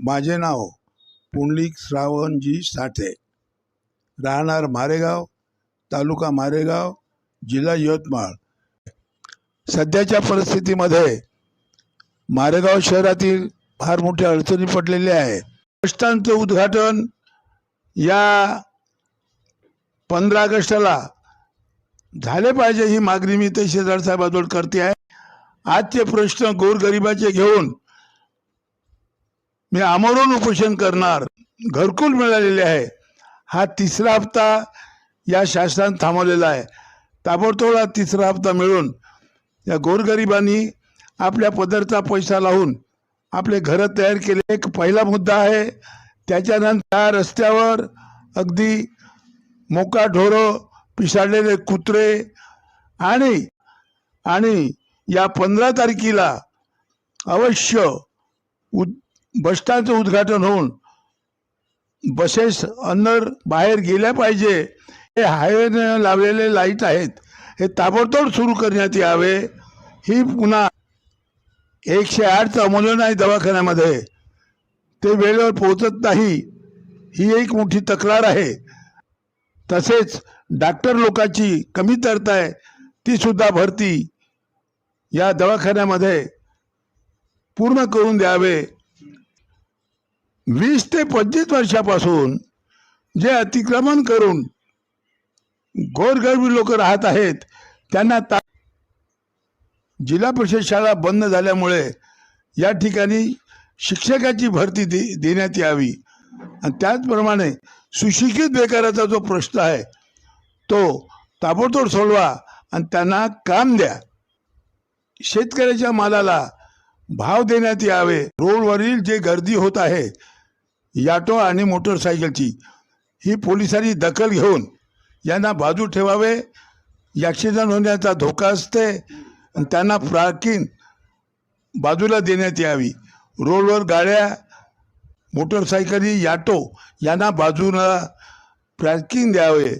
माझे नाव पुंडलिक श्रावणजी साठे, राहणार मारेगाव, तालुका मारेगाव, जिल्हा यवतमाळ। सध्याच्या परिस्थितीमध्ये मारेगाव शहरातील फार मोठ्या अडचणी पडलेल्या आहेत। रस्त्यांचं उद्घाटन या 15 ऑगस्टला झाले पाहिजे ही मागणी मी तहसीलदार साहेबांजवळ करते आहे। आजचे प्रश्न गोरगरिबाचे घेऊन मी आमरण उपोषण करणार। घरकुल मिळालेले आहे, हा तिसरा हप्ता या शासनाने थांबवलेला आहे। ताबडतोब हा तिसरा हप्ता मिळून या गोरगरिबांनी आपल्या पदरचा पैसा लावून आपले घर तयार केले। एक पहिला मुद्दा आहे। त्याच्यानंतर रस्त्यावर अगदी मोका ढोरं, पिसाळलेले कुत्रे आणि या 15 तारखेला अवश्य बसस्टँडचं उद्घाटन होऊन बसेस अंदर बाहेर गेल्या पाहिजे। हे हायवेने लावलेले लाईट आहेत, हे ताबडतोब सुरू करण्यात यावे। ही पुन्हा 108 अमोलन आहे दवाखान्यामध्ये, ते वेळेवर पोहोचत नाही, ही एक मोठी तक्रार आहे। तसेच डॉक्टर लोकांची कमी तरता आहे, ती सुद्धा भरती या दवाखान्यामध्ये पूर्ण करून द्यावे। 20 ते 25 वर्षापासून जे अतिक्रमण करून गोरगरीब लोक राहत आहेत त्यांना जिल्हा परिषद शाळा बंद झाल्यामुळे या ठिकाणी शिक्षकाची भरती देण्यात यावी। आणि त्याचप्रमाणे सुशिक्षित बेकाराचा जो प्रश्न आहे तो ताबडतोब सोडवा आणि त्यांना काम द्या। शेतकऱ्याच्या मालाला भाव देण्यात यावे। रोडवरील जे गर्दी होत आहे ऑटो आणि मोटरसायकलची, ही पोलिसांनी दखल घेऊन यांना बाजू ठेवावे। ॲक्सिडेंट होण्याचा धोका असते आणि त्यांना पार्किंग बाजूला देण्यात यावी। रोडवर गाड्या, मोटरसायकली, ऑटो यांना बाजूला पार्किंग द्यावे।